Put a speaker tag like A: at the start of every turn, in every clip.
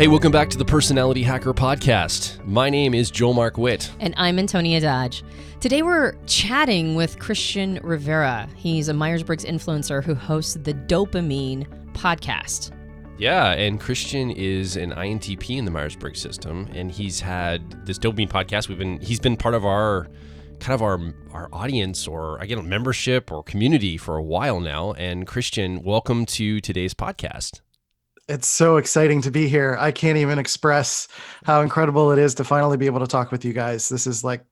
A: Hey, welcome back to the Personality Hacker Podcast. My name is Joel Mark Witt.
B: And I'm Antonia Dodge. Today we're chatting with Christian Rivera. He's a Myers-Briggs influencer who hosts the Dopamine podcast.
A: Yeah, and Christian is an INTP in the Myers-Briggs system, and he's had this Dopamine podcast. He's been part of our audience or membership or community for a while now. And Christian, welcome to today's podcast.
C: It's so exciting to be here. I can't even express how incredible it is to finally be able to talk with you guys. This is like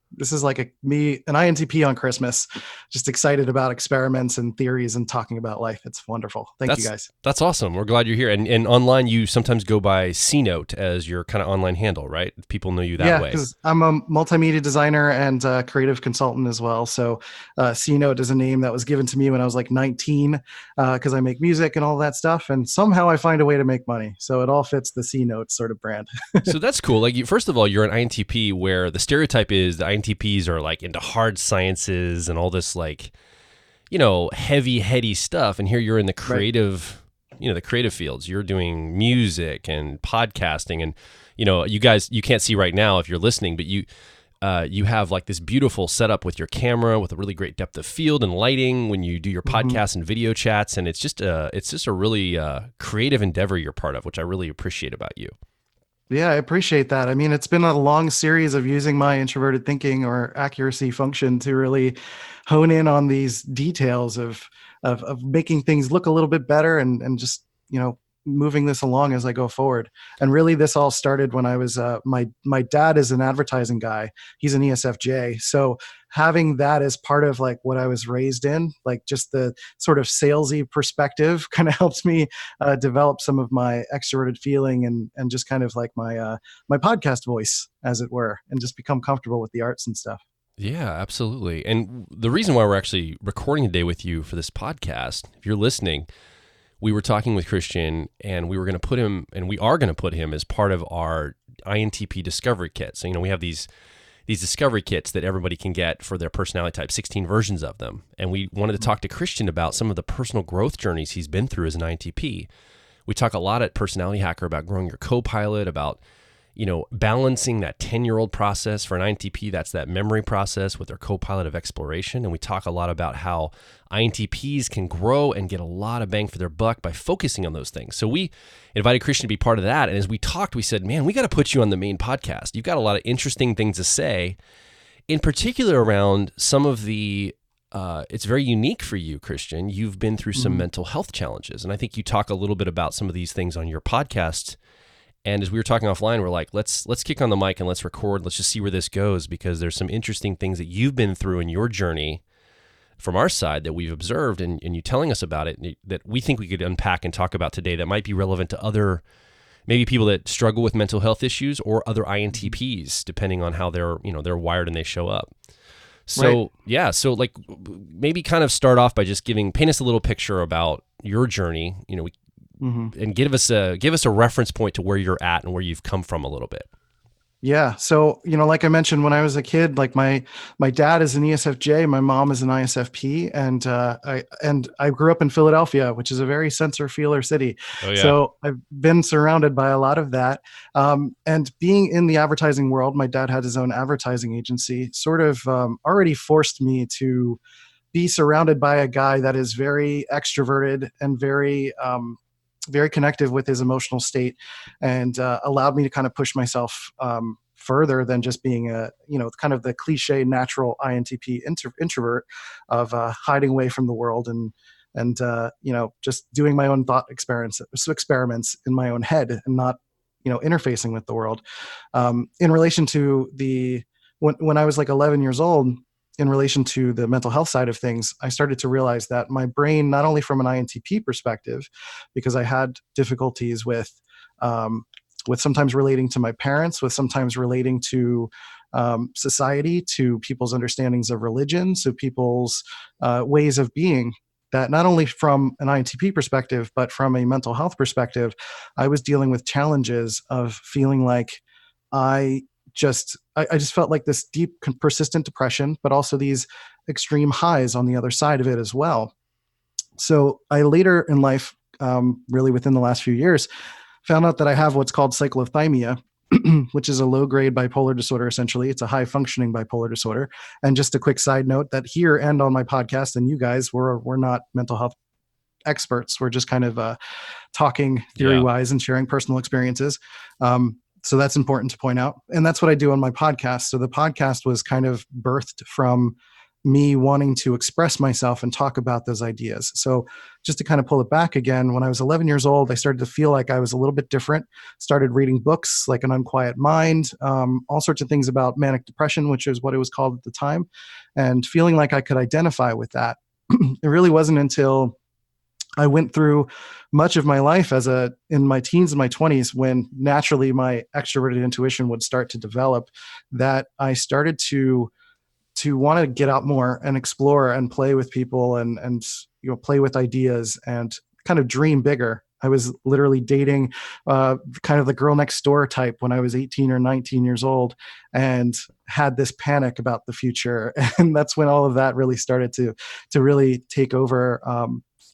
C: an INTP on Christmas, just excited about experiments and theories and talking about life. It's wonderful. Thank you guys.
A: That's awesome. We're glad you're here. And online, you sometimes go by C-Note as your kind of online handle, right? People know you that way.
C: Yeah, because I'm a multimedia designer and creative consultant as well. So C-Note is a name that was given to me when I was like 19 because I make music and all that stuff. And somehow I find a way to make money. So it all fits the C-Note sort of brand.
A: So that's cool. Like, first of all, you're an INTP where the stereotype is the INTPs are like into hard sciences and all this heavy, heady stuff. And here you're in the creative, the creative fields. You're doing music and podcasting, and you guys, you can't see right now if you're listening, but you have like this beautiful setup with your camera with a really great depth of field and lighting when you do your podcasts and video chats. And it's just a really creative endeavor you're part of, which I really appreciate about you.
C: Yeah, I appreciate that. I mean, it's been a long series of using my introverted thinking or accuracy function to really hone in on these details of making things look a little bit better and just, moving this along as I go forward. And really this all started when I was, my dad is an advertising guy. He's an ESFJ. So having that as part of like what I was raised in, like just the sort of salesy perspective kind of helps me develop some of my extroverted feeling and just kind of like my podcast voice, as it were, and just become comfortable with the arts and stuff.
A: Yeah, absolutely. And the reason why we're actually recording today with you for this podcast, if you're listening, we were talking with Christian, and we are going to put him as part of our INTP discovery kit. So, we have these discovery kits that everybody can get for their personality type, 16 versions of them. And we wanted to talk to Christian about some of the personal growth journeys he's been through as an INTP. We talk a lot at Personality Hacker about growing your co-pilot, about balancing that 10-year-old process. For an INTP, that's that memory process with their co-pilot of exploration. And we talk a lot about how INTPs can grow and get a lot of bang for their buck by focusing on those things. So we invited Christian to be part of that. And as we talked, we said, man, we got to put you on the main podcast. You've got a lot of interesting things to say, in particular around some of the it's very unique for you, Christian. You've been through some mental health challenges. And I think you talk a little bit about some of these things on your podcast. And as we were talking offline, we're like, let's kick on the mic and let's record. Let's just see where this goes, because there's some interesting things that you've been through in your journey from our side that we've observed, and you telling us about it, that we think we could unpack and talk about today that might be relevant to other, maybe people that struggle with mental health issues or other INTPs, depending on how they're wired and they show up. So, right. So like maybe kind of start off by just paint us a little picture about your journey, and give us a reference point to where you're at and where you've come from a little bit.
C: Yeah. So, like I mentioned, when I was a kid, like my dad is an ESFJ, my mom is an ISFP, and I grew up in Philadelphia, which is a very sensor feeler city. Oh, yeah. So I've been surrounded by a lot of that. And being in the advertising world, my dad had his own advertising agency, sort of already forced me to be surrounded by a guy that is very extroverted and very connected with his emotional state, and allowed me to kind of push myself further than just being kind of the cliche natural INTP introvert of hiding away from the world and just doing my own thought experiments in my own head and not interfacing with the world. In relation to when I was like 11 years old, in relation to the mental health side of things, I started to realize that my brain, not only from an INTP perspective, because I had difficulties with sometimes relating to my parents, with sometimes relating to society, to people's understandings of religion, so people's ways of being, that not only from an INTP perspective, but from a mental health perspective, I was dealing with challenges of feeling like I just felt like this deep, persistent depression, but also these extreme highs on the other side of it as well. So I later in life, really within the last few years, found out that I have what's called cyclothymia, which is a low-grade bipolar disorder. Essentially, it's a high-functioning bipolar disorder. And just a quick side note that here and on my podcast, and you guys, we're not mental health experts. We're just kind of talking theory-wise and sharing personal experiences. So that's important to point out. And that's what I do on my podcast. So the podcast was kind of birthed from me wanting to express myself and talk about those ideas. So just to kind of pull it back again, when I was 11 years old, I started to feel like I was a little bit different, started reading books like An Unquiet Mind, all sorts of things about manic depression, which is what it was called at the time, and feeling like I could identify with that. It really wasn't until I went through much of my life in my teens and my 20s, when naturally my extroverted intuition would start to develop, that I started to want to get out more and explore and play with people and play with ideas and kind of dream bigger. I was literally dating kind of the girl next door type when I was 18 or 19 years old, and had this panic about the future. And that's when all of that really started to really take over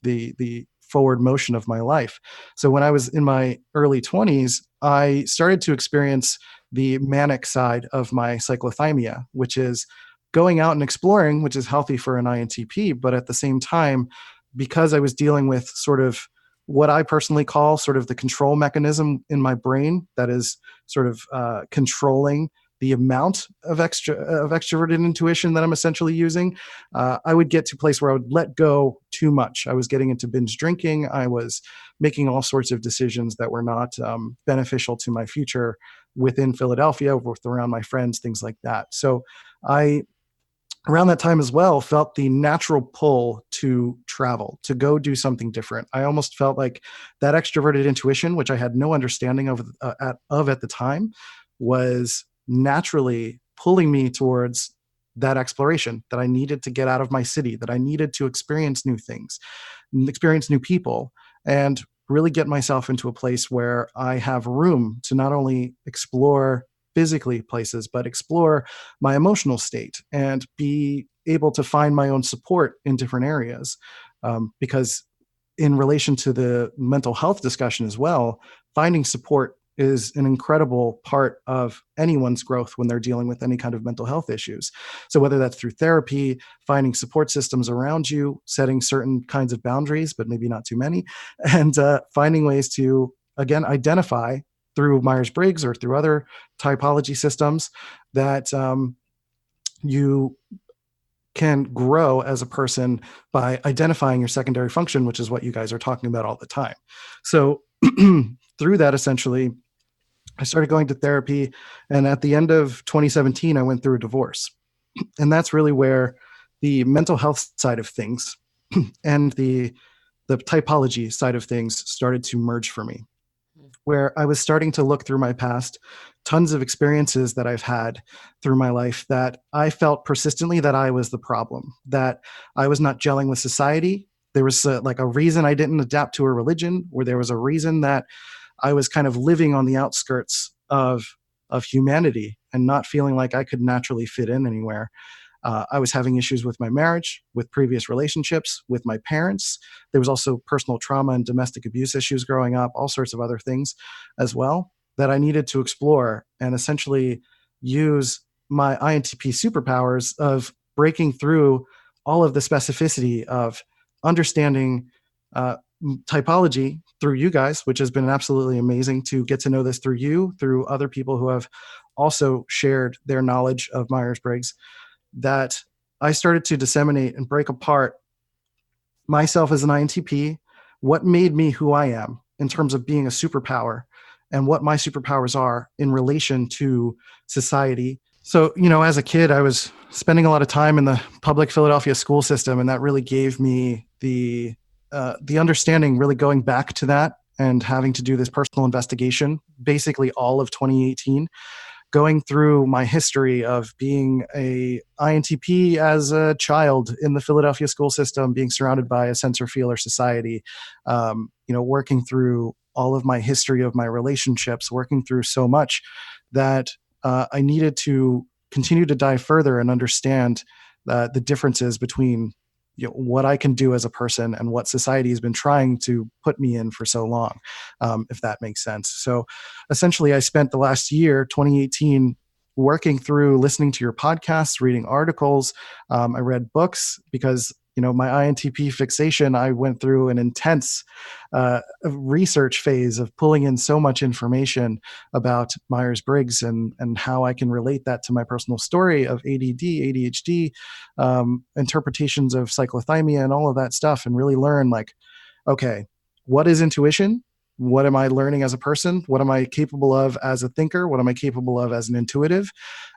C: the forward motion of my life. So when I was in my early 20s, I started to experience the manic side of my cyclothymia, which is going out and exploring, which is healthy for an INTP. But at the same time, because I was dealing with sort of what I personally call sort of the control mechanism in my brain that is sort of controlling the amount of extroverted intuition that I'm essentially using, I would get to a place where I would let go too much. I was getting into binge drinking. I was making all sorts of decisions that were not beneficial to my future within Philadelphia, around my friends, things like that. So I, around that time as well, felt the natural pull to travel, to go do something different. I almost felt like that extroverted intuition, which I had no understanding of at the time, was naturally pulling me towards that exploration, that I needed to get out of my city, that I needed to experience new things, experience new people, and really get myself into a place where I have room to not only explore physically places, but explore my emotional state and be able to find my own support in different areas. Because in relation to the mental health discussion as well, finding support is an incredible part of anyone's growth when they're dealing with any kind of mental health issues. So whether that's through therapy, finding support systems around you, setting certain kinds of boundaries, but maybe not too many, and finding ways to, again, identify through Myers-Briggs or through other typology systems that you can grow as a person by identifying your secondary function, which is what you guys are talking about all the time. So through that, essentially, I started going to therapy. And at the end of 2017, I went through a divorce. And that's really where the mental health side of things and the typology side of things started to merge for me, where I was starting to look through my past, tons of experiences that I've had through my life that I felt persistently that I was the problem, that I was not gelling with society. There was like a reason I didn't adapt to a religion, or there was a reason that I was kind of living on the outskirts of humanity and not feeling like I could naturally fit in anywhere. I was having issues with my marriage, with previous relationships, with my parents. There was also personal trauma and domestic abuse issues growing up, all sorts of other things as well that I needed to explore and essentially use my INTP superpowers of breaking through all of the specificity of understanding typology through you guys, which has been absolutely amazing to get to know this through you, through other people who have also shared their knowledge of Myers-Briggs, that I started to disseminate and break apart myself as an INTP, what made me who I am in terms of being a superpower, and what my superpowers are in relation to society. So, as a kid, I was spending a lot of time in the public Philadelphia school system, and that really gave me the understanding, really going back to that and having to do this personal investigation, basically all of 2018, going through my history of being a INTP as a child in the Philadelphia school system, being surrounded by a sensor-feeler society, working through all of my history of my relationships, working through so much that I needed to continue to dive further and understand the differences between what I can do as a person and what society has been trying to put me in for so long, if that makes sense. So essentially, I spent the last year, 2018, working through listening to your podcasts, reading articles. I read books because, my INTP fixation, I went through an intense research phase of pulling in so much information about Myers-Briggs and how I can relate that to my personal story of ADD, ADHD, interpretations of cyclothymia and all of that stuff, and really learn okay, what is intuition? What am I learning as a person? What am I capable of as a thinker? What am I capable of as an intuitive?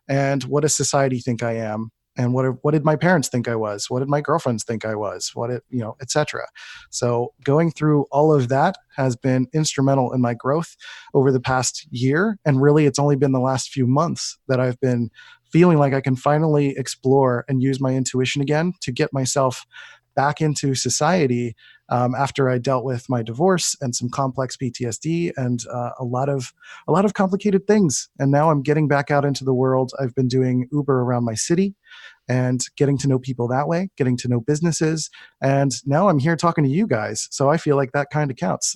C: And what does society think I am? And what did my parents think I was? What did my girlfriends think I was? Et cetera. So going through all of that has been instrumental in my growth over the past year. And really, it's only been the last few months that I've been feeling like I can finally explore and use my intuition again to get myself back into society, after I dealt with my divorce and some complex PTSD and a lot of complicated things. And now I'm getting back out into the world. I've been doing Uber around my city and getting to know people that way, getting to know businesses. And now I'm here talking to you guys. So I feel like that kind of counts.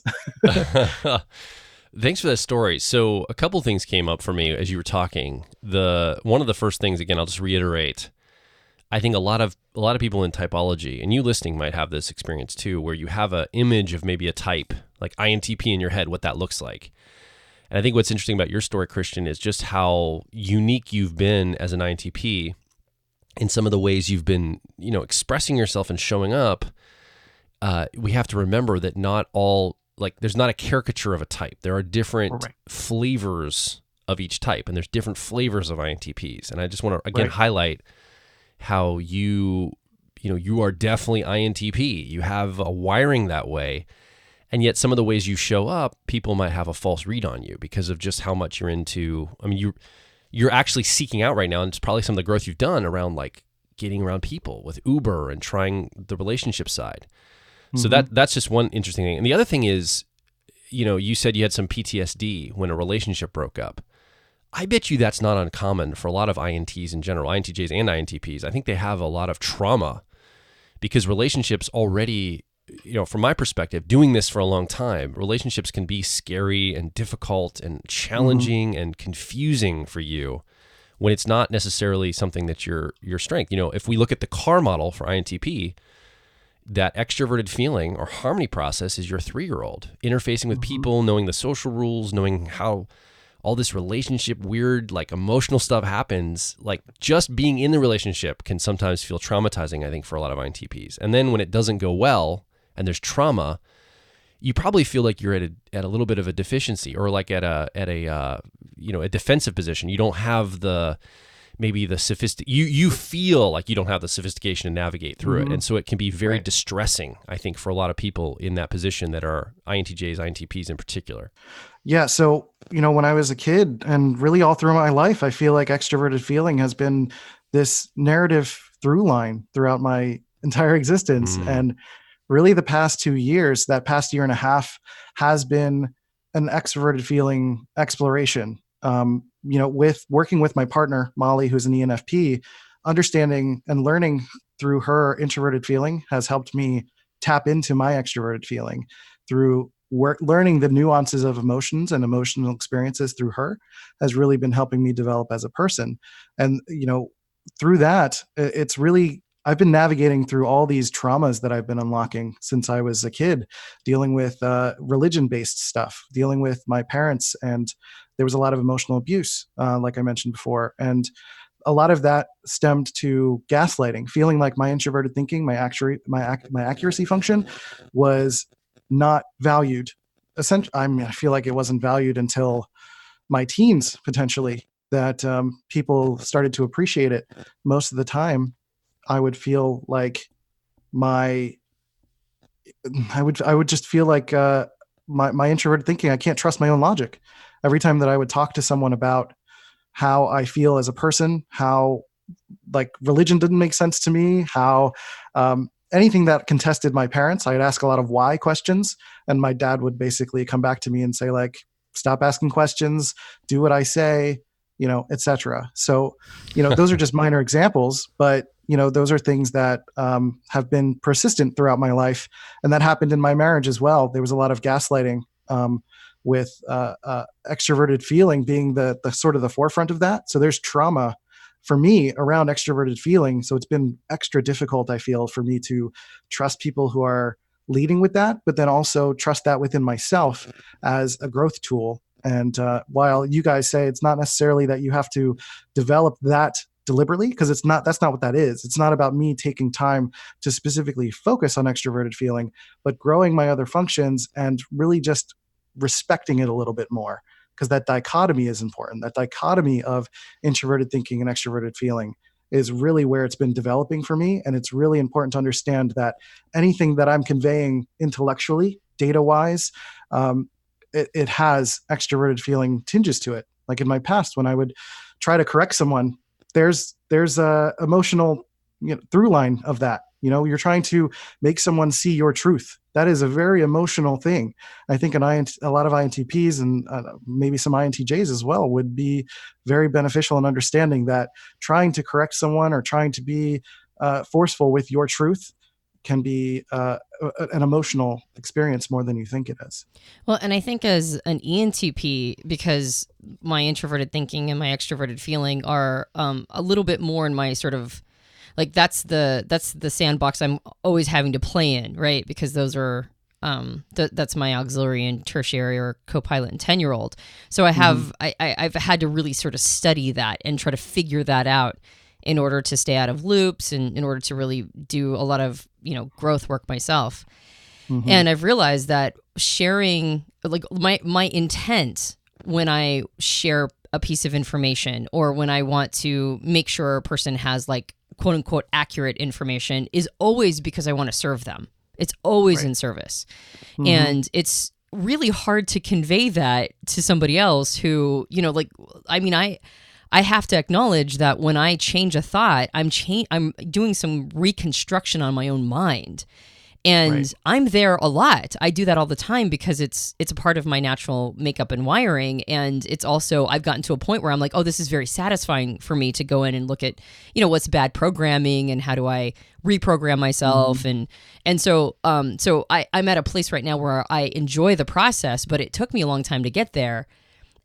A: Thanks for that story. So a couple things came up for me as you were talking. One of the first things, again, I'll just reiterate, I think a lot of people in typology, and you listening might have this experience too, where you have an image of maybe a type, like INTP in your head, what that looks like. And I think what's interesting about your story, Christian, is just how unique you've been as an INTP in some of the ways you've been, expressing yourself and showing up. We have to remember that not all, there's not a caricature of a type. There are different flavors of each type, and there's different flavors of INTPs. And I just want to, again, highlight how you are definitely INTP. You have a wiring that way. And yet some of the ways you show up, people might have a false read on you because of just how much you're into. I mean, you're actually seeking out right now, and it's probably some of the growth you've done around getting around people with Uber and trying the relationship side. So that's just one interesting thing. And the other thing is, you said you had some PTSD when a relationship broke up. I bet you that's not uncommon for a lot of INTs in general, INTJs and INTPs. I think they have a lot of trauma because relationships already, from my perspective, doing this for a long time, relationships can be scary and difficult and challenging and confusing for you when it's not necessarily something that's your strength. If we look at the car model for INTP, that extroverted feeling or harmony process is your 3-year-old interfacing with people, knowing the social rules, knowing how all this relationship weird, emotional stuff happens. Just being in the relationship can sometimes feel traumatizing, I think, for a lot of INTPs. And then when it doesn't go well and there's trauma, you probably feel like you're at a little bit of a deficiency or at a defensive position. You don't have you feel like you don't have the sophistication to navigate through it. And so it can be very distressing, I think, for a lot of people in that position that are INTJs, INTPs in particular.
C: Yeah. So, when I was a kid and really all through my life, I feel like extroverted feeling has been this narrative through line throughout my entire existence. And really the past 2 years, that past year and a half has been an extroverted feeling exploration. With working with my partner, Molly, who's an ENFP, understanding and learning through her introverted feeling has helped me tap into my extroverted feeling through learning the nuances of emotions and emotional experiences through her has really been helping me develop as a person. And, through that, it's really, I've been navigating through all these traumas that I've been unlocking since I was a kid, dealing with religion-based stuff, dealing with my parents, and there was a lot of emotional abuse, like I mentioned before. And a lot of that stemmed to gaslighting, feeling like my introverted thinking, my accuracy function was not valued. Essentially, I feel like it wasn't valued until my teens, potentially, that people started to appreciate it. Most of the time, I would feel like I would just feel like my introverted thinking, I can't trust my own logic. Every time that I would talk to someone about how I feel as a person, how religion didn't make sense to me, how anything that contested my parents, I'd ask a lot of why questions. And my dad would basically come back to me and say stop asking questions, do what I say, etc. So, those are just minor examples, but those are things that have been persistent throughout my life. And that happened in my marriage as well. There was a lot of gaslighting, with extroverted feeling being the sort of the forefront of that. So there's trauma for me around extroverted feeling. So it's been extra difficult, I feel, for me to trust people who are leading with that, but then also trust that within myself as a growth tool. And while you guys say it's not necessarily that you have to develop that deliberately, because that's not what that is. It's not about me taking time to specifically focus on extroverted feeling, but growing my other functions and really just respecting it a little bit more, because that dichotomy is important. That dichotomy of introverted thinking and extroverted feeling is really where it's been developing for me. And it's really important to understand that anything that I'm conveying intellectually, data-wise, it has extroverted feeling tinges to it. Like in my past, when I would try to correct someone, there's a emotional through line of that. You're trying to make someone see your truth. That is a very emotional thing. I think a lot of INTPs and maybe some INTJs as well would be very beneficial in understanding that trying to correct someone or trying to be forceful with your truth can be an emotional experience more than you think it is.
B: Well, and I think as an ENTP, because my introverted thinking and my extroverted feeling are a little bit more in my sort of, like that's the sandbox I'm always having to play in, right? Because those are that's my auxiliary and tertiary or co-pilot and 10-year-old. So I have I've had to really sort of study that and try to figure that out in order to stay out of loops and in order to really do a lot of growth work myself. And I've realized that sharing, like my intent when I share a piece of information or when I want to make sure a person has like quote unquote accurate information is always because I want to serve them. It's always in service. And it's really hard to convey that to somebody else who, I have to acknowledge that when I change a thought, I'm doing some reconstruction on my own mind. And I'm there a lot. I do that all the time because it's a part of my natural makeup and wiring. And it's also, I've gotten to a point where I'm like, oh, this is very satisfying for me to go in and look at, what's bad programming and how do I reprogram myself. And so I'm at a place right now where I enjoy the process, but it took me a long time to get there.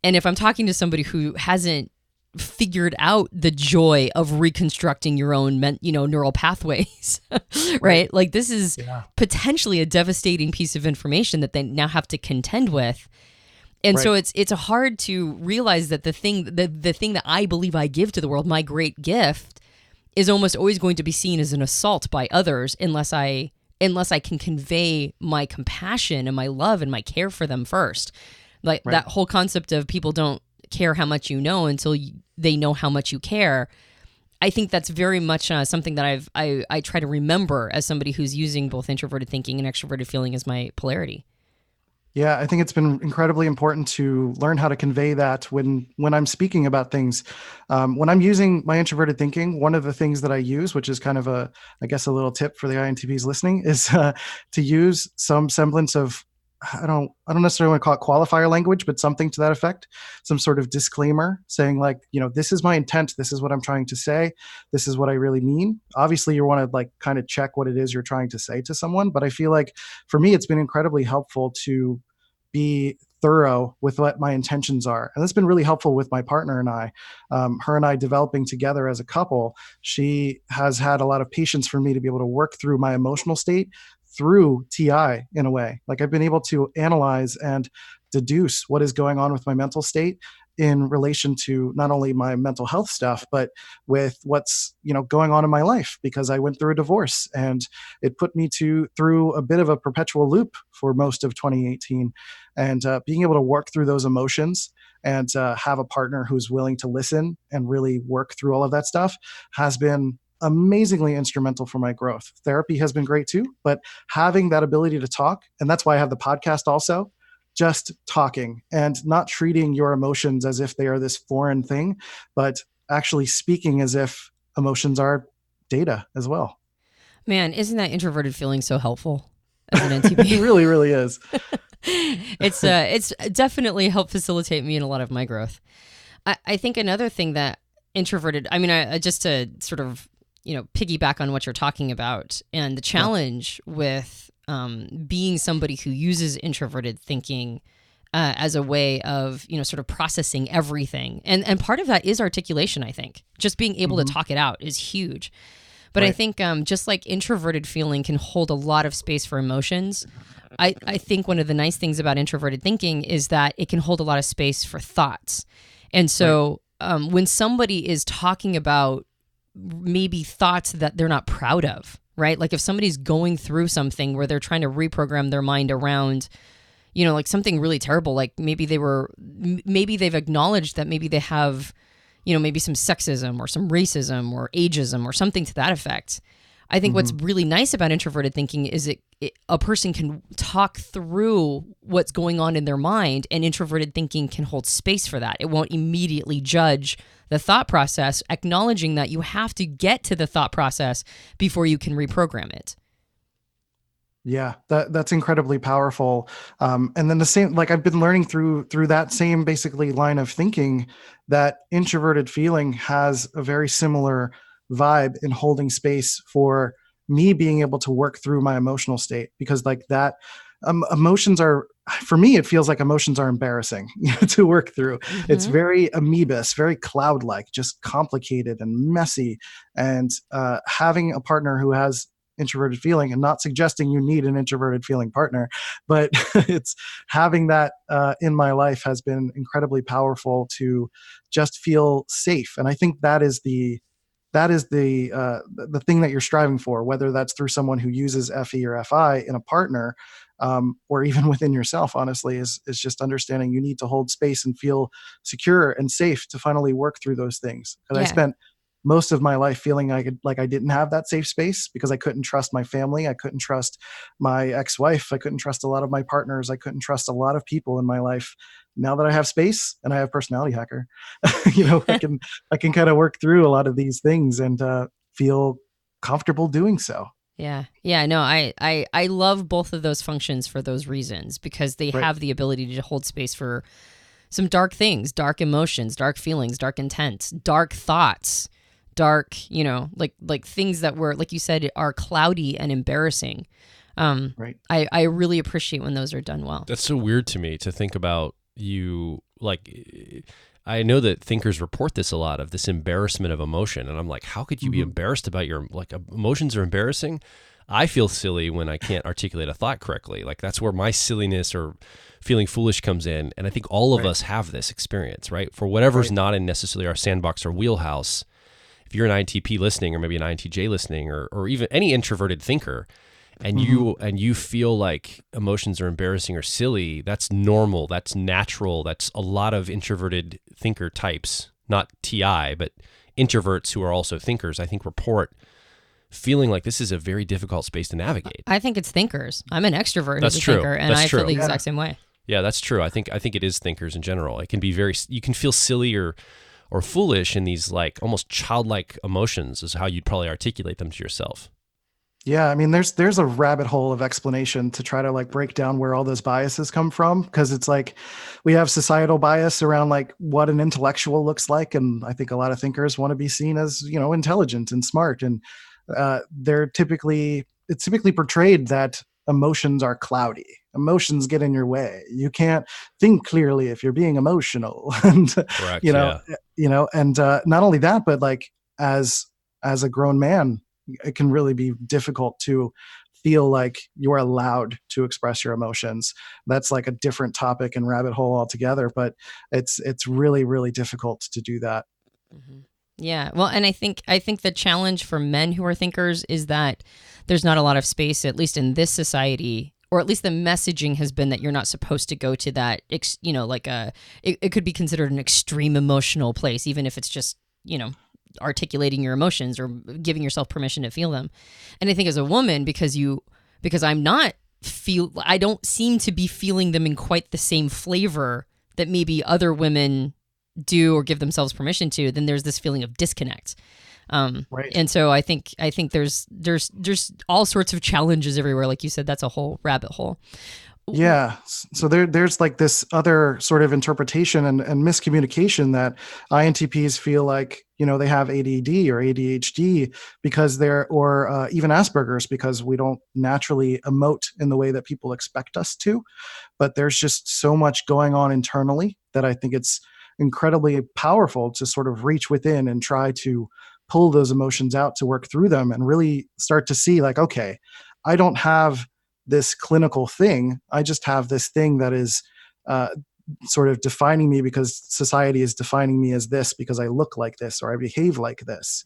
B: And if I'm talking to somebody who hasn't figured out the joy of reconstructing your own neural pathways, right? Like this is potentially a devastating piece of information that they now have to contend with. And so it's hard to realize that the thing that I believe I give to the world, my great gift, is almost always going to be seen as an assault by others unless I can convey my compassion and my love and my care for them first. Like that whole concept of people don't care how much you know until they know how much you care. I think that's very much something that I try to remember as somebody who's using both introverted thinking and extroverted feeling as my polarity.
C: Yeah, I think it's been incredibly important to learn how to convey that when I'm speaking about things. When I'm using my introverted thinking, one of the things that I use, which is kind of a little tip for the INTPs listening, is to use some semblance of, I don't necessarily want to call it qualifier language, but something to that effect, some sort of disclaimer saying like, this is my intent. This is what I'm trying to say. This is what I really mean. Obviously you want to like kind of check what it is you're trying to say to someone. But I feel like for me, it's been incredibly helpful to be thorough with what my intentions are. And that's been really helpful with my partner and I, her and I developing together as a couple. She has had a lot of patience for me to be able to work through my emotional state through TI in a way. Like I've been able to analyze and deduce what is going on with my mental state in relation to not only my mental health stuff, but with what's, going on in my life, because I went through a divorce and it put me through a bit of a perpetual loop for most of 2018. And being able to work through those emotions and have a partner who's willing to listen and really work through all of that stuff has been amazingly instrumental for my growth. Therapy has been great too, but having that ability to talk, and that's why I have the podcast also, just talking and not treating your emotions as if they are this foreign thing, but actually speaking as if emotions are data as well.
B: Man, isn't that introverted feeling so helpful as an NTP?
C: It really, really is.
B: It's definitely helped facilitate me in a lot of my growth. I think another thing that introverted, just to sort of piggyback on what you're talking about, and the challenge with being somebody who uses introverted thinking as a way of, sort of processing everything. And part of that is articulation, I think. Just being able to talk it out is huge. But I think just like introverted feeling can hold a lot of space for emotions, I think one of the nice things about introverted thinking is that it can hold a lot of space for thoughts. And so when somebody is talking about maybe thoughts that they're not proud of, right? Like if somebody's going through something where they're trying to reprogram their mind around, like something really terrible, like maybe they've acknowledged that maybe they have, maybe some sexism or some racism or ageism or something to that effect. I think what's really nice about introverted thinking is a person can talk through what's going on in their mind, and introverted thinking can hold space for that. It won't immediately judge the thought process, acknowledging that you have to get to the thought process before you can reprogram it.
C: Yeah, that's incredibly powerful. And then the same, like I've been learning through that same basically line of thinking, that introverted feeling has a very similar vibe in holding space for me being able to work through my emotional state, because like that emotions are, for me, it feels like emotions are embarrassing to work through. It's very amoebus, very cloud-like, just complicated and messy. And having a partner who has introverted feeling, and not suggesting you need an introverted feeling partner, but it's having that in my life has been incredibly powerful to just feel safe. And I think that is the thing that you're striving for, whether that's through someone who uses FE or FI in a partner, or even within yourself, honestly, is just understanding you need to hold space and feel secure and safe to finally work through those things. Because I spent most of my life feeling like I didn't have that safe space because I couldn't trust my family. I couldn't trust my ex-wife. I couldn't trust a lot of my partners. I couldn't trust a lot of people in my life. Now that I have space and I have Personality Hacker, I can kind of work through a lot of these things and feel comfortable doing so.
B: Yeah. No, I love both of those functions for those reasons, because they have the ability to hold space for some dark things, dark emotions, dark feelings, dark intents, dark thoughts, dark, like things that were, like you said, are cloudy and embarrassing. I really appreciate when those are done well.
A: That's so weird to me to think about. You, like, I know that thinkers report this a lot, of this embarrassment of emotion. And I'm like, how could you be embarrassed about your, like, emotions are embarrassing? I feel silly when I can't articulate a thought correctly. Like, that's where my silliness or feeling foolish comes in. And I think all of us have this experience, right? For whatever's not in necessarily our sandbox or wheelhouse. If you're an INTP listening, or maybe an INTJ listening, or even any introverted thinker, and you feel like emotions are embarrassing or silly, that's normal, that's natural. That's a lot of introverted thinker types, not TI, but introverts who are also thinkers, I think, report feeling like this is a very difficult space to navigate.
B: I think it's thinkers. I'm an extrovert
A: that's
B: as a
A: true.
B: thinker, and
A: that's
B: I
A: true.
B: feel the exact same way.
A: Yeah, that's true. I think it is thinkers in general. It can be you can feel silly or foolish in these like almost childlike emotions, is how you'd probably articulate them to yourself.
C: Yeah, I mean, there's a rabbit hole of explanation to try to like break down where all those biases come from, because it's like we have societal bias around like what an intellectual looks like, and I think a lot of thinkers want to be seen as, intelligent and smart, and it's typically portrayed that emotions are cloudy. Emotions get in your way. You can't think clearly if you're being emotional, and
A: Correct,
C: and not only that, but like as a grown man, it can really be difficult to feel like you're allowed to express your emotions. That's like a different topic and rabbit hole altogether, but it's really, really difficult to do that.
B: Yeah. Well, and I think the challenge for men who are thinkers is that there's not a lot of space, at least in this society, or at least the messaging has been that you're not supposed to go to that, it could be considered an extreme emotional place, even if it's just, articulating your emotions or giving yourself permission to feel them. And I think as a woman, because I don't seem to be feeling them in quite the same flavor that maybe other women do or give themselves permission to, then there's this feeling of disconnect. And so I think there's all sorts of challenges everywhere. Like you said, that's a whole rabbit hole.
C: Yeah. So there's like this other sort of interpretation and miscommunication that INTPs feel like, they have ADD or ADHD because or even Asperger's because we don't naturally emote in the way that people expect us to. But there's just so much going on internally that I think it's incredibly powerful to sort of reach within and try to pull those emotions out to work through them and really start to see like, okay, I don't have this clinical thing. I just have this thing that is uh, sort of defining me because society is defining me as this because I look like this or I behave like this.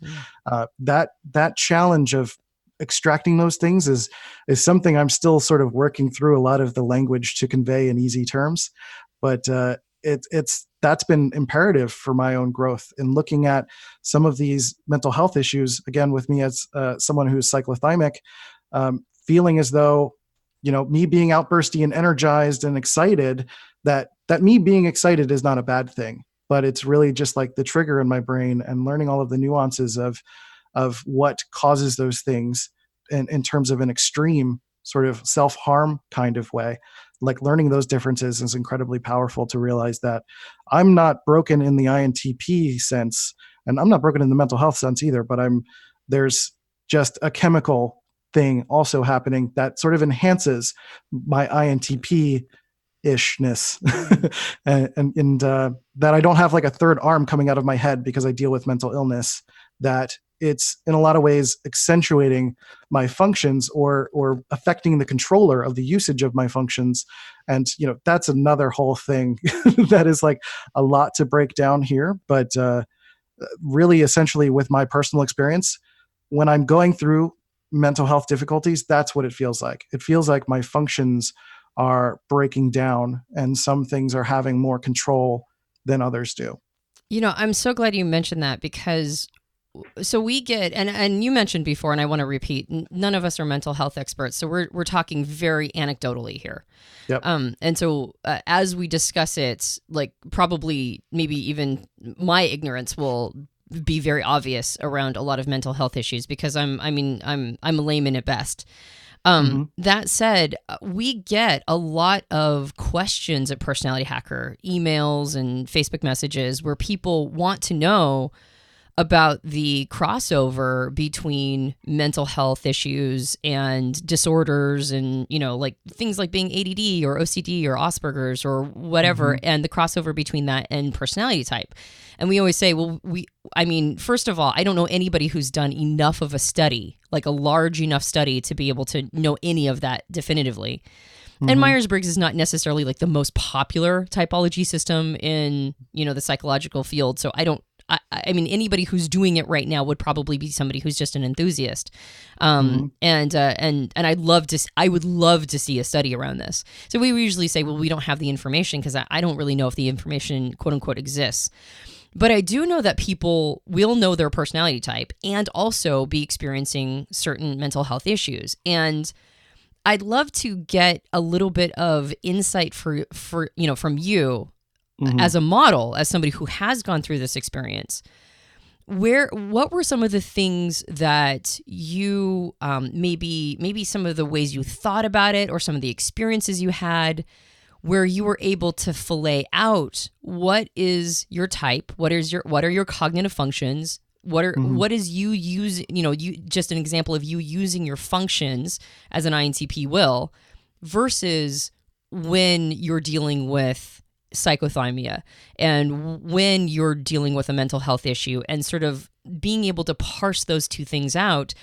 C: That challenge of extracting those things is something I'm still sort of working through a lot of the language to convey in easy terms, but it's that's been imperative for my own growth in looking at some of these mental health issues. Again, with me as someone who's cyclothymic, feeling as though me being outbursty and energized and excited, that me being excited is not a bad thing, but it's really just like the trigger in my brain and learning all of the nuances of what causes those things in terms of an extreme sort of self-harm kind of way. Like learning those differences is incredibly powerful to realize that I'm not broken in the INTP sense, and I'm not broken in the mental health sense either, but there's just a chemical thing also happening that sort of enhances my INTP ishness and that I don't have like a third arm coming out of my head because I deal with mental illness, that it's in a lot of ways accentuating my functions or affecting the controller of the usage of my functions. And that's another whole thing that is like a lot to break down here, but really essentially with my personal experience, when I'm going through mental health difficulties, that's what it feels like. It feels like my functions are breaking down and some things are having more control than others do.
B: I'm so glad you mentioned that because so we get, and you mentioned before, and I want to repeat, none of us are mental health experts. So we're talking very anecdotally here.
C: Yep.
B: And so as we discuss it, like probably maybe even my ignorance will be very obvious around a lot of mental health issues because I'm a layman at best. That said, we get a lot of questions at Personality Hacker, emails and Facebook messages where people want to know about the crossover between mental health issues and disorders and, like things like being ADD or OCD or Asperger's or whatever, and the crossover between that and personality type. And we always say, well, first of all, I don't know anybody who's done enough of a study, like a large enough study to be able to know any of that definitively. And Myers-Briggs is not necessarily like the most popular typology system in, the psychological field. So anybody who's doing it right now would probably be somebody who's just an enthusiast. And I would love to see a study around this. So we usually say, well, we don't have the information because I don't really know if the information, quote unquote, exists. But I do know that people will know their personality type and also be experiencing certain mental health issues. And I'd love to get a little bit of insight from you as a model, as somebody who has gone through this experience. What were some of the things that you maybe some of the ways you thought about it or some of the experiences you had where you were able to fillet out what is your type, what are your cognitive functions, what is you use, you just an example of you using your functions as an INTP will versus when you're dealing with cyclothymia and when you're dealing with a mental health issue and sort of being able to parse those two things out.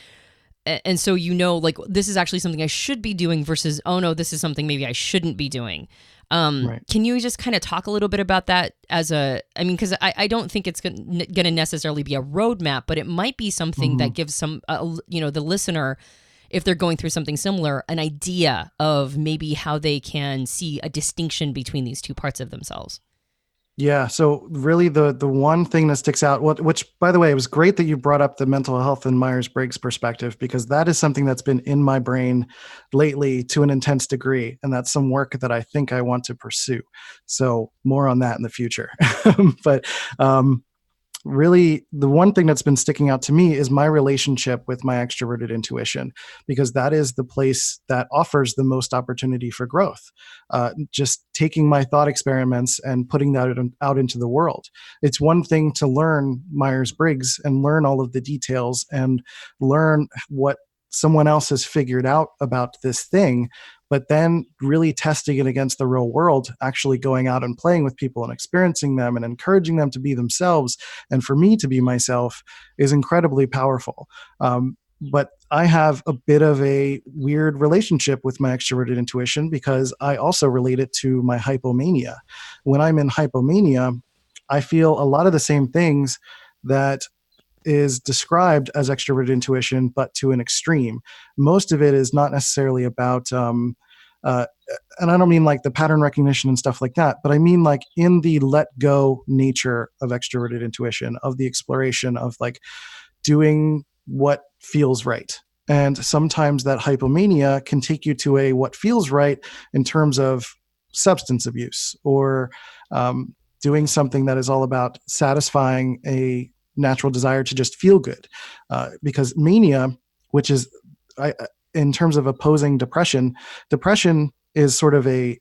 B: And so, like this is actually something I should be doing versus, oh no, this is something maybe I shouldn't be doing.
C: Right.
B: Can you just kind of talk a little bit about that because I don't think it's going to necessarily be a roadmap, but it might be something that gives some, the listener, if they're going through something similar, an idea of maybe how they can see a distinction between these two parts of themselves.
C: Yeah. So really the one thing that sticks out, which by the way, it was great that you brought up the mental health and Myers-Briggs perspective, because that is something that's been in my brain lately to an intense degree. And that's some work that I think I want to pursue. So more on that in the future. But really the one thing that's been sticking out to me is my relationship with my extroverted intuition, because that is the place that offers the most opportunity for growth. Just taking my thought experiments and putting that out into the world. It's one thing to learn Myers-Briggs and learn all of the details and learn what someone else has figured out about this thing, but then really testing it against the real world, actually going out and playing with people and experiencing them and encouraging them to be themselves, and for me to be myself, is incredibly powerful. But I have a bit of a weird relationship with my extroverted intuition because I also relate it to my hypomania. When I'm in hypomania, I feel a lot of the same things that is described as extroverted intuition, but to an extreme. Most of it is not necessarily about, and I don't mean like the pattern recognition and stuff like that, but I mean like in the let go nature of extroverted intuition, of the exploration of like doing what feels right. And sometimes that hypomania can take you to a what feels right in terms of substance abuse or doing something that is all about satisfying a natural desire to just feel good. Because mania, which is, in terms of opposing depression, depression is sort of a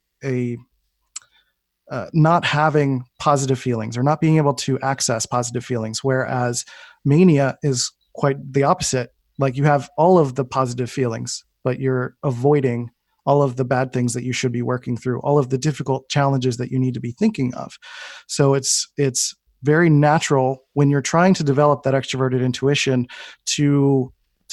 C: not having positive feelings or not being able to access positive feelings, whereas mania is quite the opposite. Like you have all of the positive feelings, but you're avoiding all of the bad things that you should be working through, all of the difficult challenges that you need to be thinking of. So it's very natural when you're trying to develop that extroverted intuition to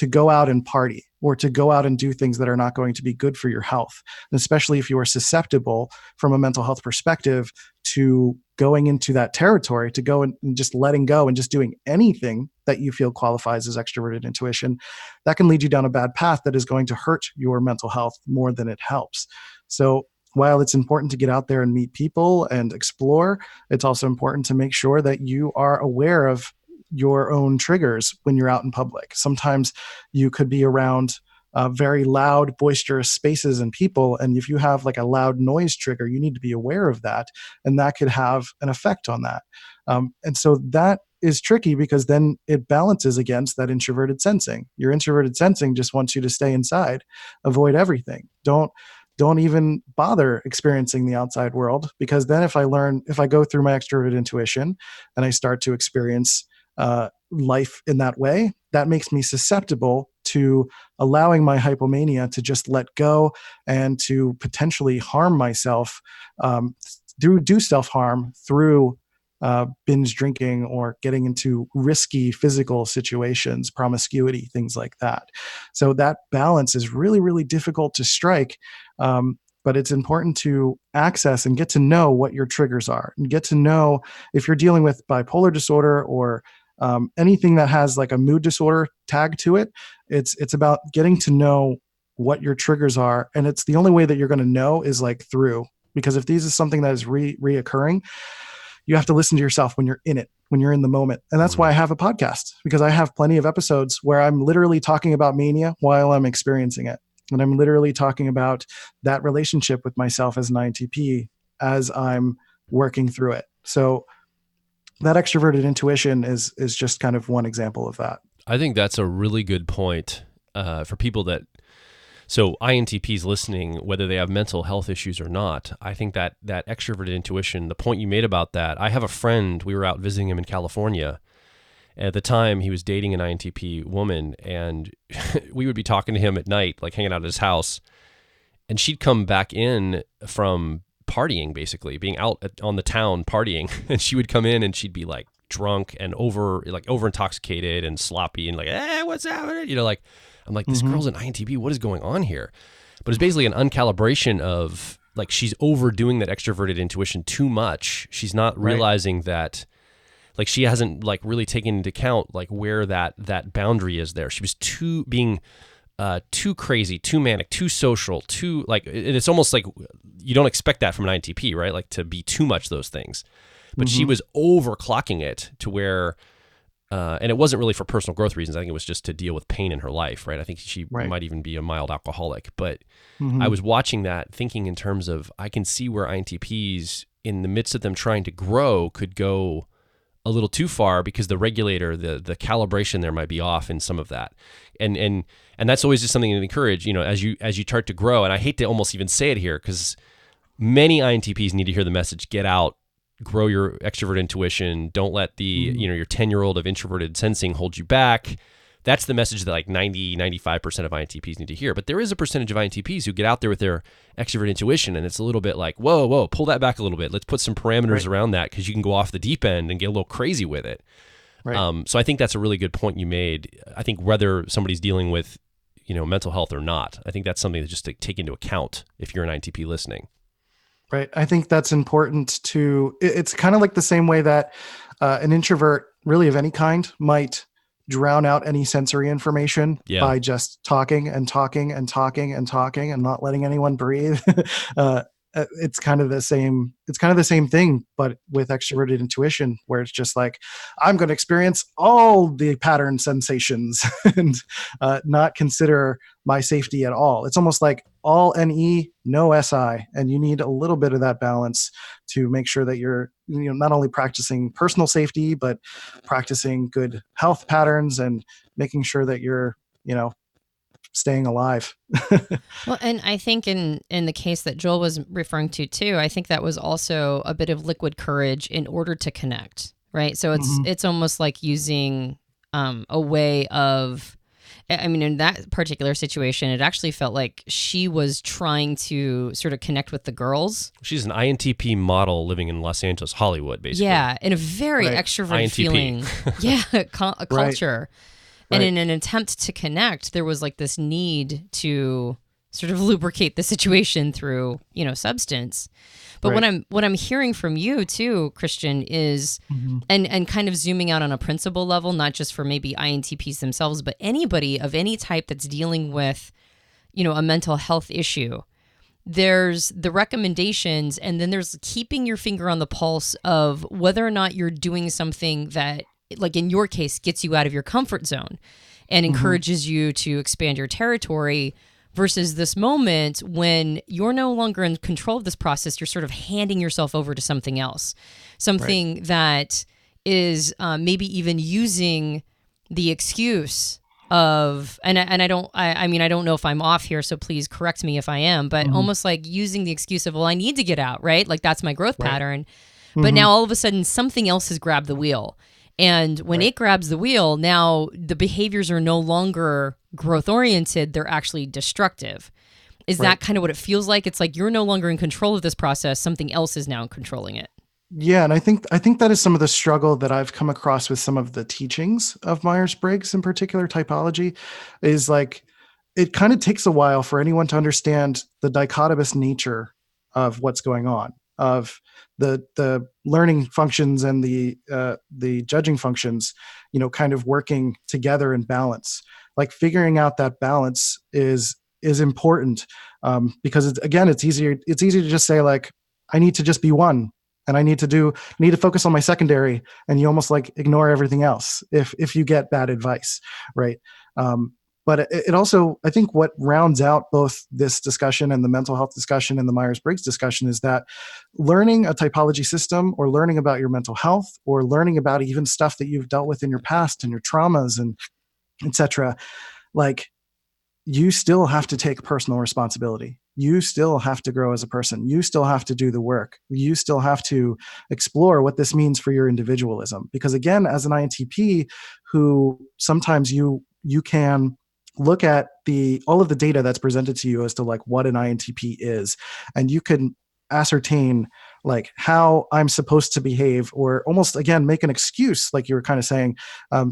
C: go out and party or to go out and do things that are not going to be good for your health. And especially if you are susceptible from a mental health perspective to going into that territory, to go and just letting go and just doing anything that you feel qualifies as extroverted intuition, that can lead you down a bad path that is going to hurt your mental health more than it helps. So while it's important to get out there and meet people and explore, it's also important to make sure that you are aware of your own triggers when you're out in public. Sometimes you could be around very loud, boisterous spaces and people, and if you have like a loud noise trigger, you need to be aware of that, and that could have an effect on that. And so that is tricky because then it balances against that introverted sensing. Your introverted sensing just wants you to stay inside, avoid everything. Don't even bother experiencing the outside world, because then if I go through my extroverted intuition and I start to experience life in that way, that makes me susceptible to allowing my hypomania to just let go and to potentially harm myself, do self-harm through binge drinking or getting into risky physical situations, promiscuity, things like that. So that balance is really, really difficult to strike. But it's important to access and get to know what your triggers are, and get to know if you're dealing with bipolar disorder or anything that has like a mood disorder tag to it. It's about getting to know what your triggers are. And it's the only way that you're going to know is like through, because if these is something that is reoccurring, you have to listen to yourself when you're in it, when you're in the moment. And that's why I have a podcast, because I have plenty of episodes where I'm literally talking about mania while I'm experiencing it. And I'm literally talking about that relationship with myself as an INTP as I'm working through it. So that extroverted intuition is just kind of one example of that.
A: I think that's a really good point for people so INTPs listening, whether they have mental health issues or not. I think that extroverted intuition, the point you made about that, I have a friend, we were out visiting him in California. At the time, he was dating an INTP woman, and we would be talking to him at night, like hanging out at his house, and she'd come back in from partying, basically being out on the town partying, and she would come in and she'd be like drunk and over intoxicated and sloppy and like, hey, what's happening? I'm like, this girl's an INTP. What is going on here? But it's basically an uncalibration of like, she's overdoing that extroverted intuition too much. She's not realizing that, like, she hasn't like really taken into account like where that boundary is there. She was too crazy, too manic, too social, too like, and it's almost like you don't expect that from an INTP, right? Like to be too much those things. But she was overclocking it to where, and it wasn't really for personal growth reasons. I think it was just to deal with pain in her life, right? I think she might even be a mild alcoholic. But I was watching that, thinking in terms of, I can see where INTPs, in the midst of them trying to grow, could go a little too far because the regulator, the calibration there might be off in some of that. And that's always just something to encourage, as you start to grow. And I hate to almost even say it here because many INTPs need to hear the message, get out, grow your extrovert intuition. Don't let the, your 10-year-old of introverted sensing hold you back. That's the message that like 95% of INTPs need to hear. But there is a percentage of INTPs who get out there with their extrovert intuition, and it's a little bit like, whoa, pull that back a little bit. Let's put some parameters around that because you can go off the deep end and get a little crazy with it. Right. So I think that's a really good point you made. I think whether somebody's dealing with, mental health or not, I think that's something to just take into account if you're an INTP listening.
C: Right. I think that's important to, it's kind of like the same way that an introvert really of any kind might drown out any sensory information by just talking and talking and talking and talking and not letting anyone breathe. It's kind of the same thing, but with extroverted intuition, where it's just like, I'm going to experience all the pattern sensations and not consider my safety at all. It's almost like all NE, no SI. And you need a little bit of that balance to make sure that you're not only practicing personal safety, but practicing good health patterns and making sure that you're, staying alive.
B: Well, and I think in the case that Joel was referring to too, I think that was also a bit of liquid courage in order to connect, right? So it's almost like using a way of, in that particular situation, it actually felt like she was trying to sort of connect with the girls.
A: She's an INTP model living in Los Angeles, Hollywood, basically.
B: Yeah, in a very extroverted feeling. A culture. And in an attempt to connect, there was like this need to sort of lubricate the situation through, substance. But what I'm hearing from you too, Christian, is and kind of zooming out on a principle level, not just for maybe INTPs themselves, but anybody of any type that's dealing with, a mental health issue. There's the recommendations, and then there's keeping your finger on the pulse of whether or not you're doing something that, like in your case, gets you out of your comfort zone and encourages you to expand your territory, versus this moment when you're no longer in control of this process. You're sort of handing yourself over to something else, something that is maybe even using the excuse of, and I don't know if I'm off here, so please correct me if I am, but almost like using the excuse of, well, I need to get out, right? Like that's my growth pattern. But now all of a sudden something else has grabbed the wheel. And when it grabs the wheel, now the behaviors are no longer growth oriented, they're actually destructive. Is that kind of what it feels like? It's like you're no longer in control of this process, something else is now controlling it.
C: Yeah, and I think that is some of the struggle that I've come across with some of the teachings of Myers-Briggs, in particular typology, is like it kind of takes a while for anyone to understand the dichotomous nature of what's going on, of the learning functions and the judging functions, kind of working together in balance. Like figuring out that balance is important, because it's easy to just say like, I need to just be one, and I need to focus on my secondary, and you almost like ignore everything else if you get bad advice, right? But it also, I think what rounds out both this discussion and the mental health discussion and the Myers-Briggs discussion is that learning a typology system, or learning about your mental health, or learning about even stuff that you've dealt with in your past and your traumas and etc., like you still have to take personal responsibility. You still have to grow as a person. You still have to do the work. You still have to explore what this means for your individualism. Because again, as an INTP, who sometimes you can look at all of the data that's presented to you as to like what an INTP is, and you can ascertain like how I'm supposed to behave, or almost again make an excuse, like you were kind of saying,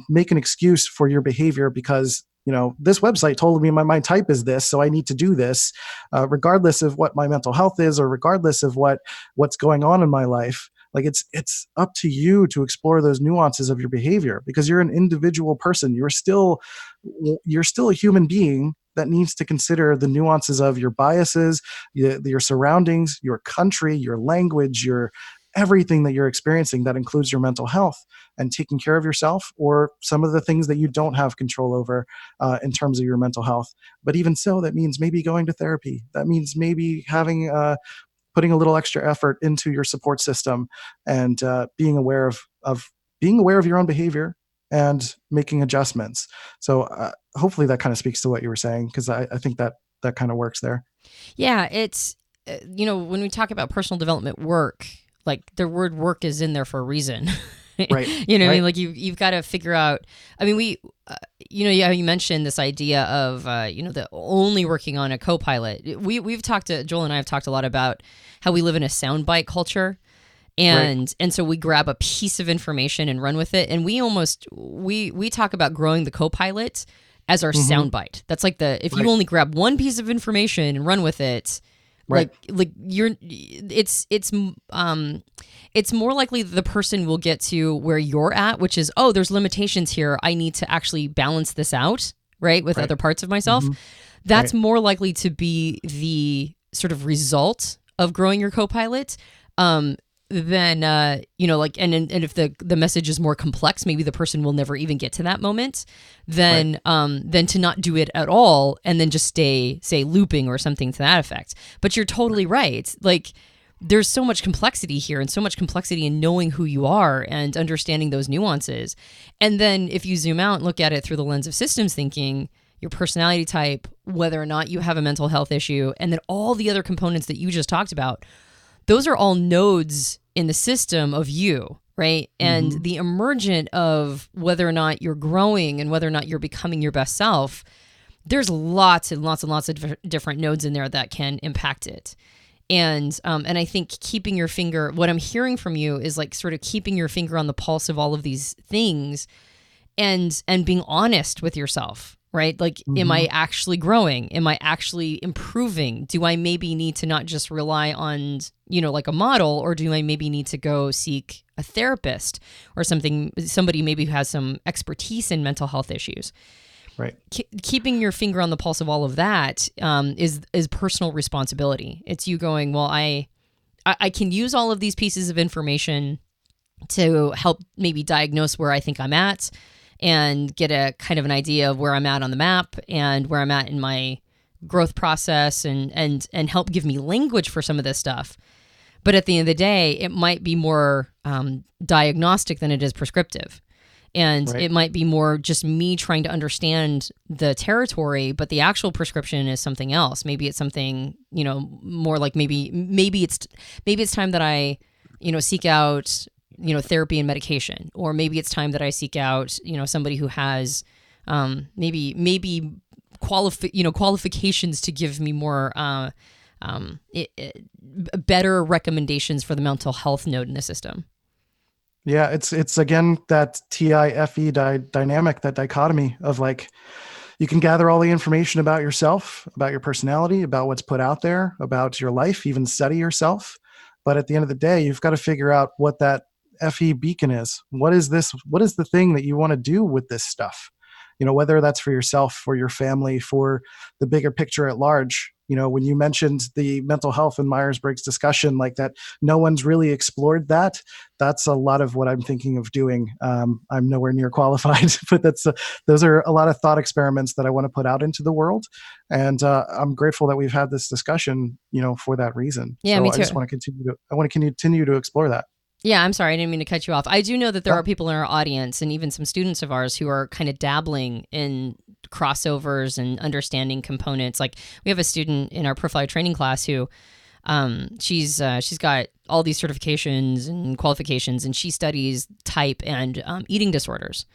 C: make an excuse for your behavior because this website told me my type is this, so I need to do this, regardless of what my mental health is, or regardless of what's going on in my life. Like it's up to you to explore those nuances of your behavior, because you're an individual person. You're still a human being that needs to consider the nuances of your biases, your surroundings, your country, your language, your everything that you're experiencing. That includes your mental health and taking care of yourself, or some of the things that you don't have control over in terms of your mental health. But even so, that means maybe going to therapy. That means maybe having putting a little extra effort into your support system, and being aware of being aware of your own behavior and making adjustments. So hopefully that kind of speaks to what you were saying, because I think that kind of works there.
B: Yeah, it's, when we talk about personal development work, like the word work is in there for a reason.
C: Right.
B: You know what I
C: Right.
B: mean? Like you've got to figure out, I mean, you mentioned this idea of, the only working on a co-pilot. Joel and I have talked a lot about how we live in a soundbite culture. And so we grab a piece of information and run with it. And we talk about growing the co-pilot as our soundbite. That's like if you only grab one piece of information and run with it, it's more likely that the person will get to where you're at, which is, oh, there's limitations here. I need to actually balance this out, right, with other parts of myself. That's more likely to be the sort of result of growing your co-pilot. Then and if the message is more complex, maybe the person will never even get to that moment, then to not do it at all and then just stay, say, looping or something to that effect. But you're totally right. Like, there's so much complexity here, and so much complexity in knowing who you are and understanding those nuances. And then if you zoom out and look at it through the lens of systems thinking, your personality type, whether or not you have a mental health issue, and then all the other components that you just talked about, those are all nodes in the system of you, right? And the emergent of whether or not you're growing and whether or not you're becoming your best self, there's lots and lots and lots of different nodes in there that can impact it. And I think keeping your finger, what I'm hearing from you is like sort of keeping your finger on the pulse of all of these things and being honest with yourself, right? Like, am I actually growing? Am I actually improving? Do I maybe need to not just rely on, like a model, or do I maybe need to go seek a therapist or somebody maybe who has some expertise in mental health issues?
C: Right.
B: Keeping your finger on the pulse of all of that is personal responsibility. It's you going, well, I can use all of these pieces of information to help maybe diagnose where I think I'm at and get a kind of an idea of where I'm at on the map and where I'm at in my growth process and help give me language for some of this stuff. But at the end of the day, it might be more diagnostic than it is prescriptive. And it might be more just me trying to understand the territory, but the actual prescription is something else. Maybe it's something, more like maybe it's time that I, seek out, therapy and medication, or maybe it's time that I seek out, somebody who has maybe qualifications to give me more better recommendations for the mental health node in the system.
C: Yeah, it's again that TIFE dynamic, that dichotomy of like, you can gather all the information about yourself, about your personality, about what's put out there, about your life, even study yourself. But at the end of the day, you've got to figure out what that FE beacon is. What is this? What is the thing that you want to do with this stuff? Whether that's for yourself, for your family, for the bigger picture at large. When you mentioned the mental health and Myers-Briggs discussion, like that, no one's really explored that. That's a lot of what I'm thinking of doing. I'm nowhere near qualified, but those are a lot of thought experiments that I want to put out into the world. And I'm grateful that we've had this discussion, for that reason.
B: Yeah,
C: so
B: me too.
C: I just want to continue to explore that.
B: Yeah, I'm sorry. I didn't mean to cut you off. I do know that there are people in our audience and even some students of ours who are kind of dabbling in crossovers and understanding components. Like, we have a student in our profiler training class who she's got all these certifications and qualifications, and she studies type and eating disorders.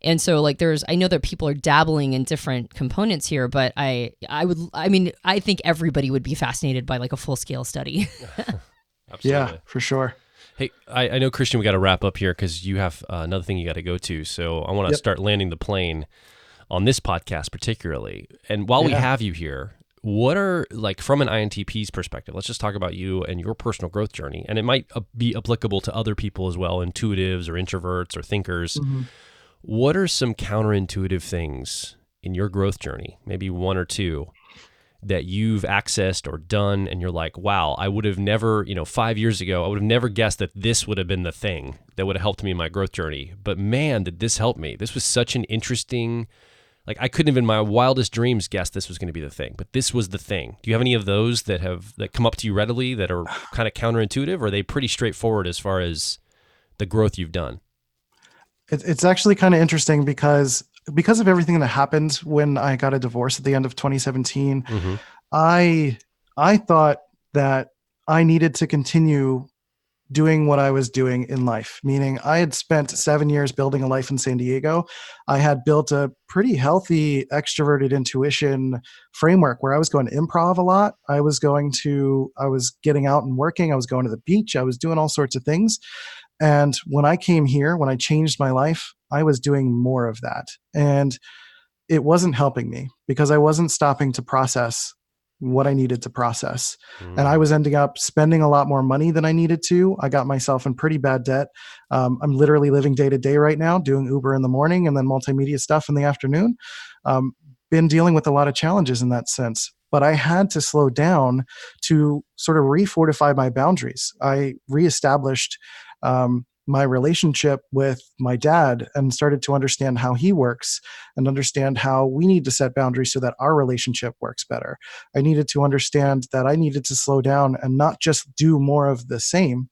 B: And so like I know that people are dabbling in different components here, but I think everybody would be fascinated by like a full scale study.
A: Absolutely.
C: Yeah, for sure.
A: Hey, I know, Christian, we got to wrap up here because you have another thing you got to go to. So I want to start landing the plane on this podcast particularly. And while we have you here, what are, like, from an INTP's perspective, let's just talk about you and your personal growth journey. And it might be applicable to other people as well, intuitives or introverts or thinkers. What are some counterintuitive things in your growth journey, maybe one or two, that you've accessed or done, and you're like, wow, I would have never, 5 years ago, I would have never guessed that this would have been the thing that would have helped me in my growth journey. But man, did this help me. This was such an interesting, like, I couldn't have in my wildest dreams guessed this was going to be the thing, but this was the thing. Do you have any of those that come up to you readily that are kind of counterintuitive, or are they pretty straightforward as far as the growth you've done?
C: It's actually kind of interesting because of everything that happened when I got a divorce at the end of 2017.
A: Mm-hmm.
C: I thought that I needed to continue doing what I was doing in life, meaning I had spent 7 years building a life in San Diego. I had built a pretty healthy extroverted intuition framework where I was going to improv a lot. I was getting out and working. I was going to the beach. I was doing all sorts of things. And when I came here, when I changed my life, I was doing more of that. And it wasn't helping me because I wasn't stopping to process what I needed to process. And I was ending up spending a lot more money than I needed to. I got myself in pretty bad debt. I'm literally living day to day right now, doing Uber in the morning and then multimedia stuff in the afternoon. Been dealing with a lot of challenges in that sense. But I had to slow down to sort of refortify my boundaries. I reestablished my relationship with my dad and started to understand how he works and understand how we need to set boundaries so that our relationship works better. I needed to understand that I needed to slow down and not just do more of the same,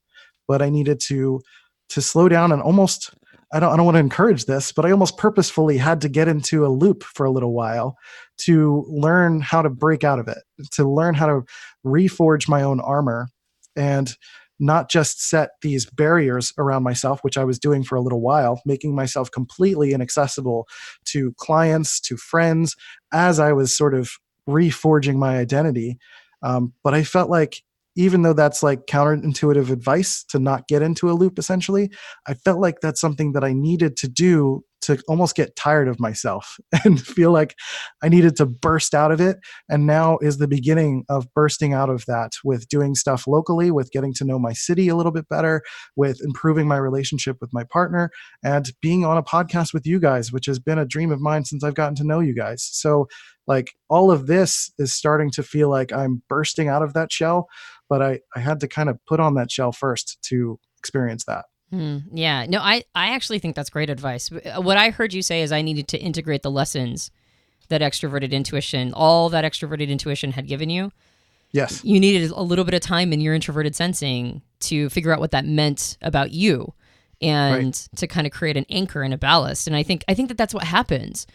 C: but I needed to slow down and almost, I don't want to encourage this, but I almost purposefully had to get into a loop for a little while to learn how to break out of it, to learn how to reforge my own armor and not just set these barriers around myself, which I was doing for a little while, making myself completely inaccessible to clients, to friends, as I was sort of reforging my identity. But I felt like even though that's like counterintuitive advice to not get into a loop, essentially, I felt like that's something that I needed to do to almost get tired of myself and feel like I needed to burst out of it. And now is the beginning of bursting out of that with doing stuff locally, with getting to know my city a little bit better, with improving my relationship with my partner, and being on a podcast with you guys, which has been a dream of mine since I've gotten to know you guys. So like all of this is starting to feel like I'm bursting out of that shell, but I had to kind of put on that shell first to experience that.
B: Yeah, no, I actually think that's great advice. What I heard you say is I needed to integrate the lessons that all that extroverted intuition had given you.
C: Yes.
B: You needed a little bit of time in your introverted sensing to figure out what that meant about you and to kind of create an anchor and a ballast. And I think that that's what happens.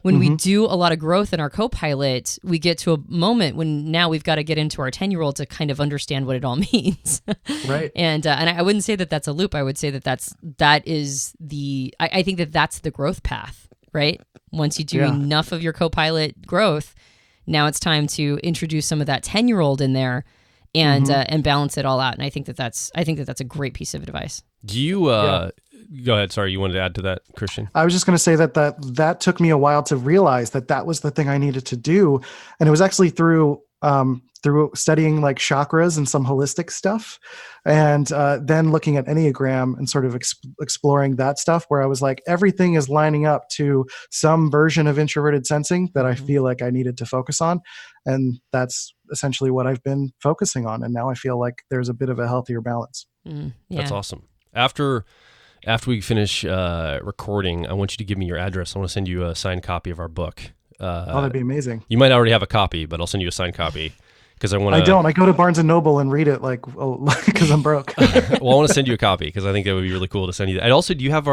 B: When we do a lot of growth in our co-pilot, we get to a moment when now we've got to get into our 10-year-old to kind of understand what it all means.
C: Right.
B: And I wouldn't say that that's a loop. I would say that I think that that's the growth path, right? Once you do enough of your co-pilot growth, now it's time to introduce some of that 10-year-old in there and balance it all out. And I think that that's a great piece of advice.
A: Do you go ahead? Sorry, you wanted to add to that, Christian?
C: I was just going to say that took me a while to realize that was the thing I needed to do, and it was actually through studying like chakras and some holistic stuff, and then looking at Enneagram and sort of exploring that stuff, where I was like, everything is lining up to some version of introverted sensing that I feel like I needed to focus on, and that's essentially what I've been focusing on, and now I feel like there's a bit of a healthier balance.
A: That's awesome. After we finish recording, I want you to give me your address. I want to send you a signed copy of our book.
C: That'd be amazing.
A: You might already have a copy, but I'll send you a signed copy because I want to.
C: I don't. I go to Barnes and Noble and read it because I'm broke.
A: Well, I want to send you a copy because I think that would be really cool to send you that. And also, do you have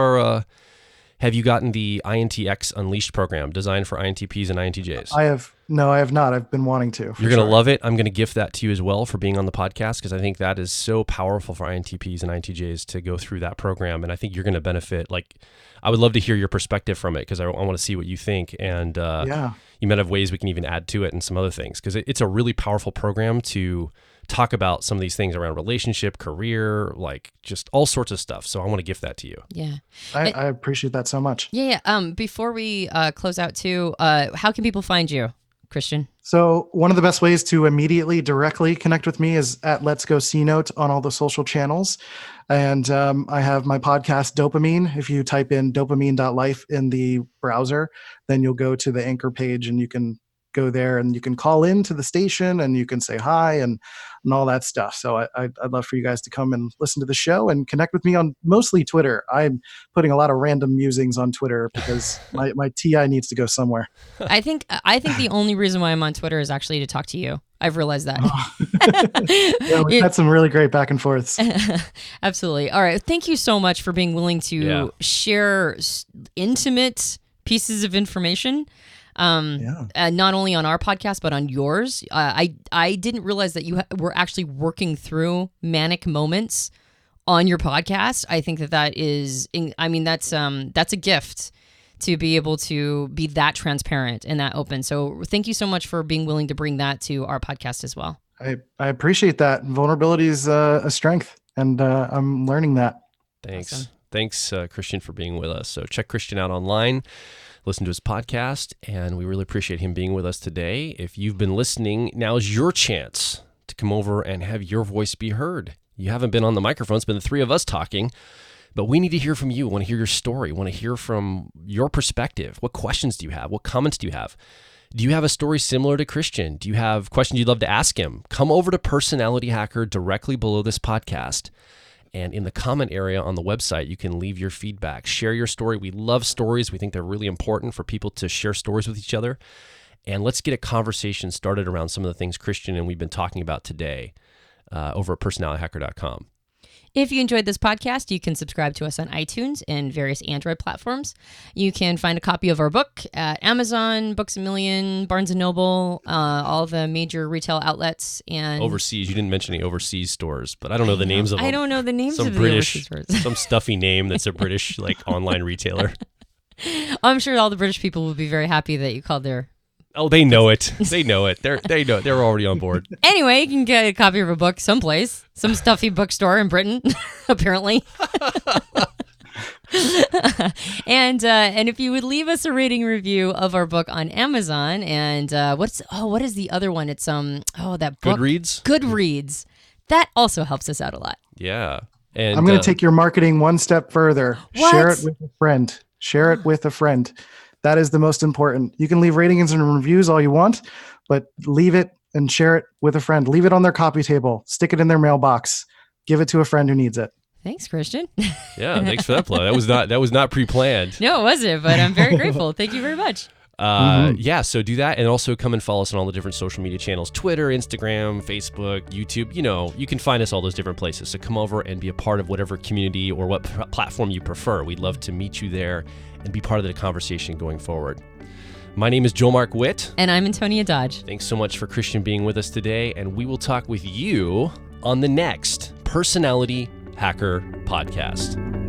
A: have you gotten the INTX Unleashed program designed for INTPs and INTJs?
C: I have not. I've been wanting to.
A: You're going to love it. I'm going to gift that to you as well for being on the podcast because I think that is so powerful for INTPs and INTJs to go through that program. And I think you're going to benefit. Like, I would love to hear your perspective from it because I want to see what you think. And you might have ways we can even add to it and some other things because it's a really powerful program to talk about some of these things around relationship, career, like just all sorts of stuff. So I want to gift that to you.
B: Yeah.
C: I appreciate that so much.
B: Yeah. Before we close out too, how can people find you, Christian?
C: So one of the best ways to immediately directly connect with me is at Let's Go C Note on all the social channels. And I have my podcast, Dopamine. If you type in dopamine.life in the browser, then you'll go to the anchor page and you can go there, and you can call into the station and you can say hi and all that stuff. So I'd love for you guys to come and listen to the show and connect with me on mostly Twitter. I'm putting a lot of random musings on Twitter because my TI needs to go somewhere.
B: I think the only reason why I'm on Twitter is actually to talk to you. I've realized that.
C: Yeah, we've had some really great back and forths.
B: Absolutely. All right. Thank you so much for being willing to share intimate pieces of information. Not only on our podcast, but on yours. I didn't realize that you were actually working through manic moments on your podcast. I think that is, I mean, that's a gift to be able to be that transparent and that open. So thank you so much for being willing to bring that to our podcast as well.
C: I appreciate that. Vulnerability is a strength, and I'm learning that.
A: Thanks.
B: Awesome.
A: Thanks, Christian, for being with us. So check Christian out online, listen to his podcast, and we really appreciate him being with us today. If you've been listening, now is your chance to come over and have your voice be heard. You haven't been on the microphone. It's been the three of us talking, but we need to hear from you. We want to hear your story. We want to hear from your perspective. What questions do you have? What comments do you have? Do you have a story similar to Christian? Do you have questions you'd love to ask him? Come over to Personality Hacker directly below this podcast. And in the comment area on the website, you can leave your feedback. Share your story. We love stories. We think they're really important for people to share stories with each other. And let's get a conversation started around some of the things Christian and we've been talking about today over at personalityhacker.com.
B: If you enjoyed this podcast, you can subscribe to us on iTunes and various Android platforms. You can find a copy of our book at Amazon, Books A Million, Barnes & Noble, all the major retail outlets. And
A: overseas. You didn't mention any overseas stores, but I don't know the names of them.
B: I don't know the names
A: some
B: of
A: British,
B: the overseas stores.
A: Some stuffy name that's a British online retailer.
B: I'm sure all the British people will be very happy that you called their...
A: Oh, they know it. They know it. They know. They're already on board.
B: Anyway, you can get a copy of a book someplace, some stuffy bookstore in Britain, apparently. And if you would leave us a rating review of our book on Amazon, and what is the other one? It's that book, Goodreads. That also helps us out a lot.
A: Yeah, and
C: I'm going to take your marketing one step further.
B: What?
C: Share it with a friend. Share it with a friend. That is the most important. You can leave ratings and reviews all you want, but leave it and share it with a friend. Leave it on their coffee table. Stick it in their mailbox. Give it to a friend who needs it.
B: Thanks, Christian.
A: Yeah, thanks for that plug. That was not pre-planned.
B: No, it wasn't, but I'm very grateful. Thank you very much.
A: Yeah, so do that, and also come and follow us on all the different social media channels: Twitter, Instagram, Facebook, YouTube. You can find us all those different places. So come over and be a part of whatever community or what platform you prefer. We'd love to meet you there and be part of the conversation going forward. My name is Joel Mark Witt.
B: And I'm Antonia Dodge.
A: Thanks so much for Christian being with us today, and we will talk with you on the next Personality Hacker podcast.